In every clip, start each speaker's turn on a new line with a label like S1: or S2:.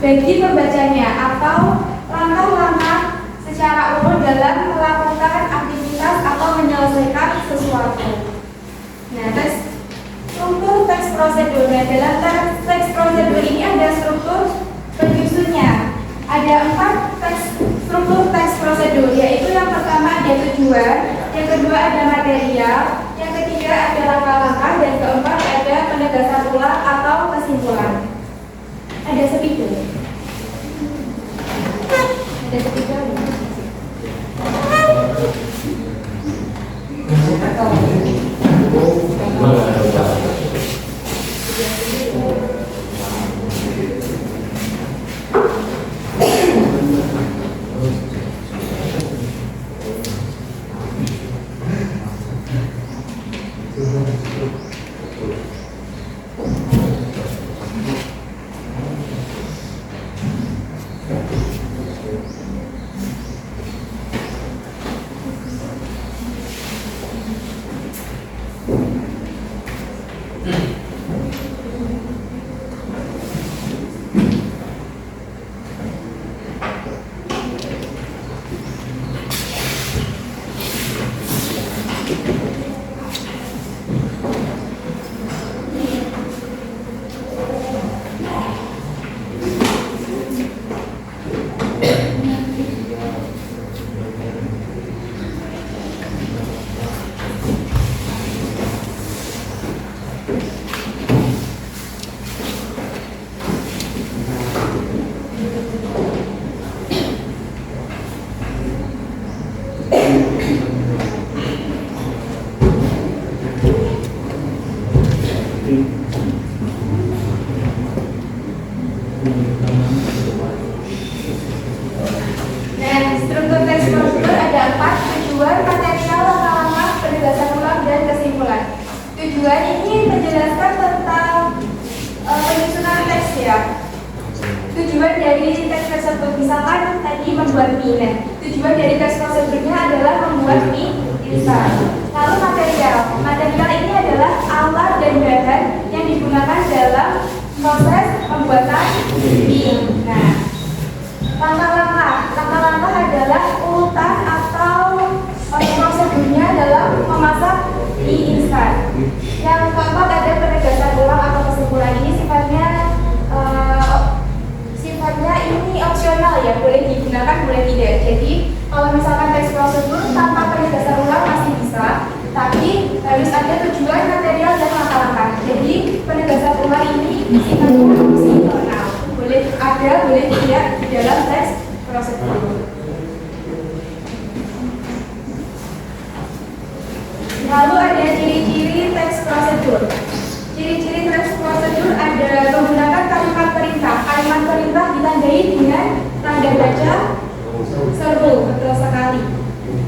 S1: bagi pembacanya atau langkah-langkah secara umum dalam melakukan aktivitas atau menyelesaikan sesuatu. Nah, struktur teks prosedur. Nah, dalam teks prosedur ini ada struktur penyusunnya. Ada 4 struktur teks prosedur, yaitu yang pertama ada tujuan, yang kedua ada material, yang ketiga ada langkah-langkah, dan keempat ada penegasan ulang atau kesimpulan. Ada spidol. Ada spidol. dari teks tersebut? Misalkan tadi membuat mie. Nah, tujuan dari teks prosedurnya adalah membuat mie instan. Lalu material ini adalah alat dan bahan yang digunakan dalam proses pembuatan mie. Nah, langkah-langkah adalah urutan atau prosedurnya dalam memasak mie instan. Yang keempat ada penegasan ulang atau kesimpulan. Ini sifatnya ini opsional ya, boleh digunakan boleh tidak. Jadi kalau misalkan teks prosedur tanpa penegasan ulang masih bisa, tapi harus ada tujuan, material, dan langkah-langkah. Jadi penegasan ulang ini sifatnya opsional, boleh ada boleh tidak di dalam teks prosedur. Lalu ada ciri-ciri teks prosedur. Ciri-ciri teks prosedur ada menggunakan kalimat perintah. Kalimat perintah ditandai dengan tanda baca seru, betul sekali.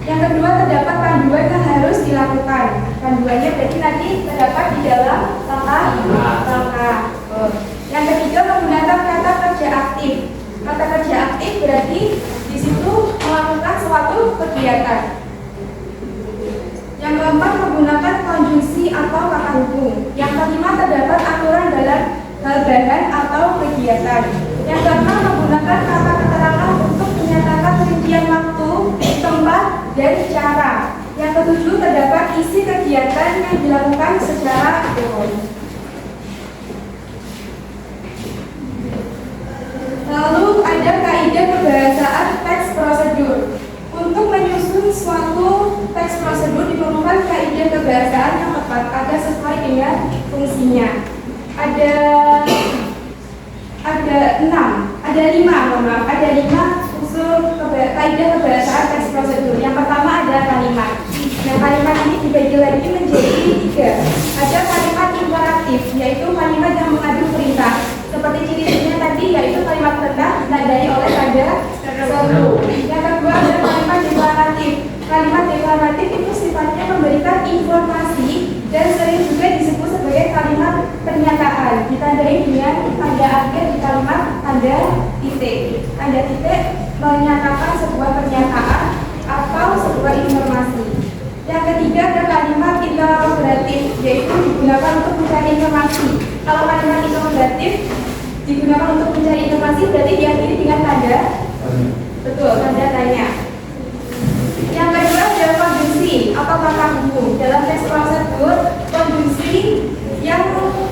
S1: Yang kedua, terdapat panduan yang harus dilakukan. Panduannya berarti nanti terdapat di dalam langkah-langkah. Yang ketiga, menggunakan kata kerja aktif. Kata kerja aktif berarti di situ melakukan suatu kegiatan. Yang keempat, menggunakan konjungsi atau kata hubung. Yang kelima, terdapat aturan dalam hal bahan atau kegiatan. Yang keenam, menggunakan kata keterangan untuk menyatakan rincian waktu, tempat, dan cara. Yang ketujuh, terdapat isi kegiatan yang dilakukan secara teori. Lalu ada kaidah kebahasaan teks prosedur. Untuk menyusun suatu teks prosedur diperlukan kaidah kebahasaan yang tepat agar sesuai dengan fungsinya. Ada lima unsur kaidah kebahasaan teks prosedur. Yang pertama adalah kalimat. Nah, kalimat ini dibagi lagi menjadi tiga. Ada kalimat imperatif, yaitu kalimat yang mengandung perintah. Seperti ciri-cirinya tadi, yaitu kalimat perintah ditandai oleh tanda seru. Yang kedua ada kalimat deklaratif. Kalimat deklaratif itu sifatnya memberikan informasi dan sering juga disebut sebagai kalimat pernyataan. Ditandai dengan tanda akhir di kalimat tanda titik. Tanda titik menyatakan sebuah pernyataan atau sebuah informasi. Yang ketiga ada kalimat interrogatif, yaitu digunakan untuk mencari informasi. Kalau kalimat interrogatif digunakan untuk mencari informasi berarti diakhiri dengan tanda betul, tanda tanya. Yang kedua ada konjungsi atau kata hubung. Dalam teks prosedur, konjungsi yang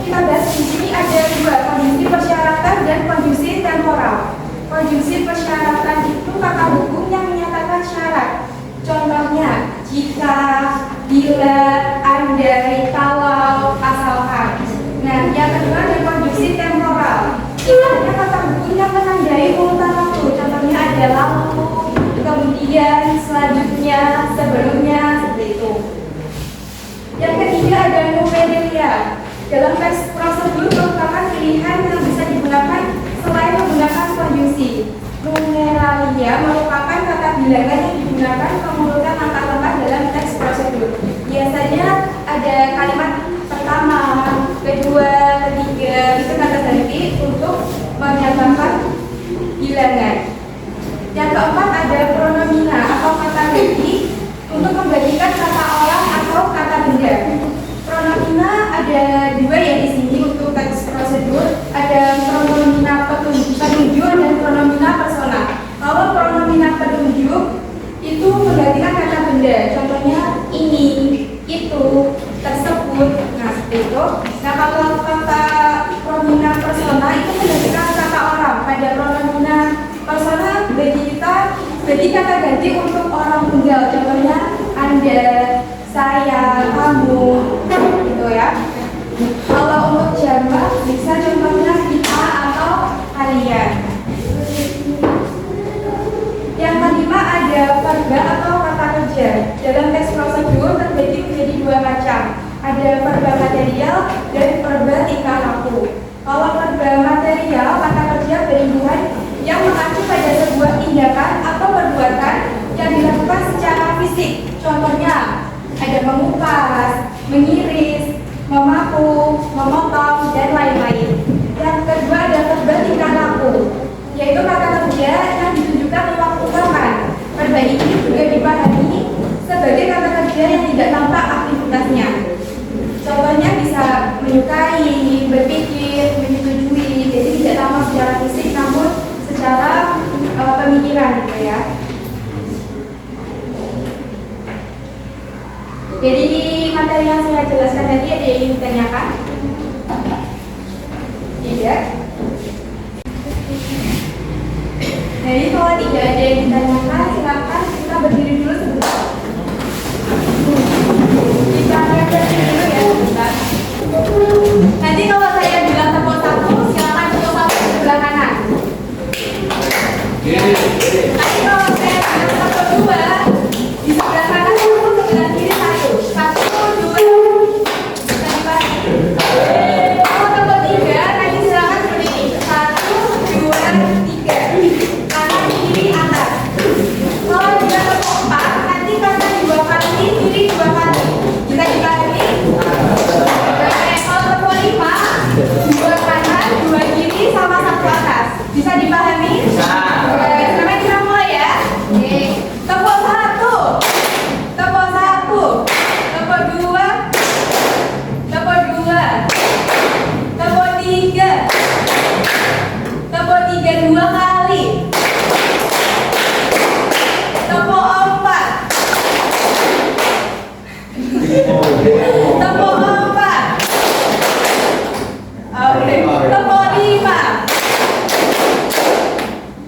S1: kita bahas di sini ada dua, konjungsi persyaratan dan konjungsi temporal. Konjungsi persyaratan itu kata hubung yang menyatakan syarat. Contohnya, jika, bila, andai, kalau, asalkan. Nah, yang kedua ada konjungsi temporal. Sifatnya kata hubung yang menandai urutan waktu. Contohnya ada lalu, kemudian, selanjutnya, sebelumnya, seperti itu. Yang ketiga ada numeralia. Dalam teks prosedur merupakan pilihan yang bisa digunakan selain menggunakan konjungsi. Numeralia merupakan kata bilangan yang digunakan mengumpulkan langkah-langkah dalam teks prosedur. Biasanya ada kalimat pertama, kedua, ketiga, itu kata ganti untuk menyatakan bilangan. Yang keempat ada pronomina atau kata ganti untuk membandingkan kata orang atau kata benda. Pronomina ada dua ya di sini untuk teks prosedur. Ada pronomina penunjuk dan pronomina personal. Kalau pronomina penunjuk itu menggantikan kata benda. Contohnya ini, itu, tersebut. Nah, seperti itu. Nah, kalau kata pronomina personal itu menggantikan kata orang. Pada pronomina personal bagi kata ganti untuk orang tunggal. Contohnya Anda, saya, kamu, gitu ya. Kalau untuk jamak bisa contohnya kita atau kalian. Yang kelima ada verba atau kata kerja. Dalam teks prosedur terbagi menjadi dua macam. Ada verba material dan verba tingkah laku. Kalau verba material, kata kerja berhubungan yang mengacu pada sebuah tindakan atau perbuatan yang dilakukan secara fisik. Contohnya ada mengupas, mengiris, memaku, memotong, dan lain-lain. Yang kedua ada verba tingkah laku, yaitu sebagai kata kerja yang tidak tampak aktivitasnya. Contohnya bisa menyukai, berpikir, menyetujui. Jadi tidak tampak secara fisik, namun secara pemikiran gitu ya. Jadi materi yang saya jelaskan tadi ada yang ingin ditanyakan? Tidak. Jadi kalau tidak ada yang ditanyakan, silakan kita berdiri dulu sebentar. Kita berdiri dulu ya sebentar. Nanti kalau saya bilang tepuk satu, silakan tepuk satu di sebelah kanan. Nanti kalau saya bilang tepuk dua, di sebelah kanan tepuk sebelah kiri satu. Satu, dua, bisa dibagi. Kalau tepuk tiga, nanti silakan seperti ini. Satu, dua, tiga. Kanan, kiri, atas. Kalau tidak tepuk empat, nanti kanan dua kali, kiri dua kali. Bisa dibagi. Kalau tepuk lima, dua kanan, dua kiri, sama satu atas. Bisa dipahami? Sampai kita mulai ya. Oke. Tepuk satu, tepuk satu, tepuk dua, tepuk dua, tepuk tiga dua kali, tepuk empat, tepuk empat, oke,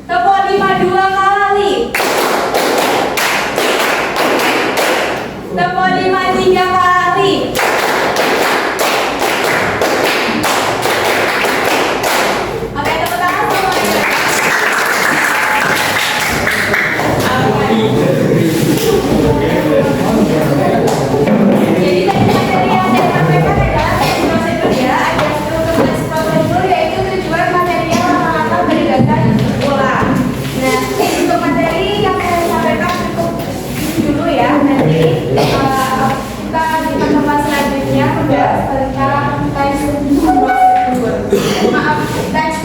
S1: tepuk lima dua kali, tepuk lima tiga kali, oke, tepuk tangan semuanya. Jadi tadi materi yang saya sampaikan adalah prosedur ya, ada struktur dan prosedur, yaitu tujuan material atau berdasarkan ulang. Nah, untuk materi yang saya sampaikan cukup dulu ya. Nanti kita di pertemuan selanjutnya membahas tentang teks prosedur. Maaf, teks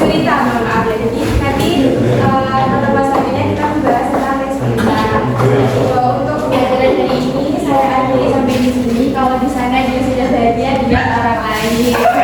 S1: berita, mohon maaf ya. Jadi nanti pertemuan selanjutnya kita membahas tentang teks berita. Untuk pembelajaran hari ini saya akhiri sampai di sini. Kalau di sana dia sudah bahagia dengan orang lain.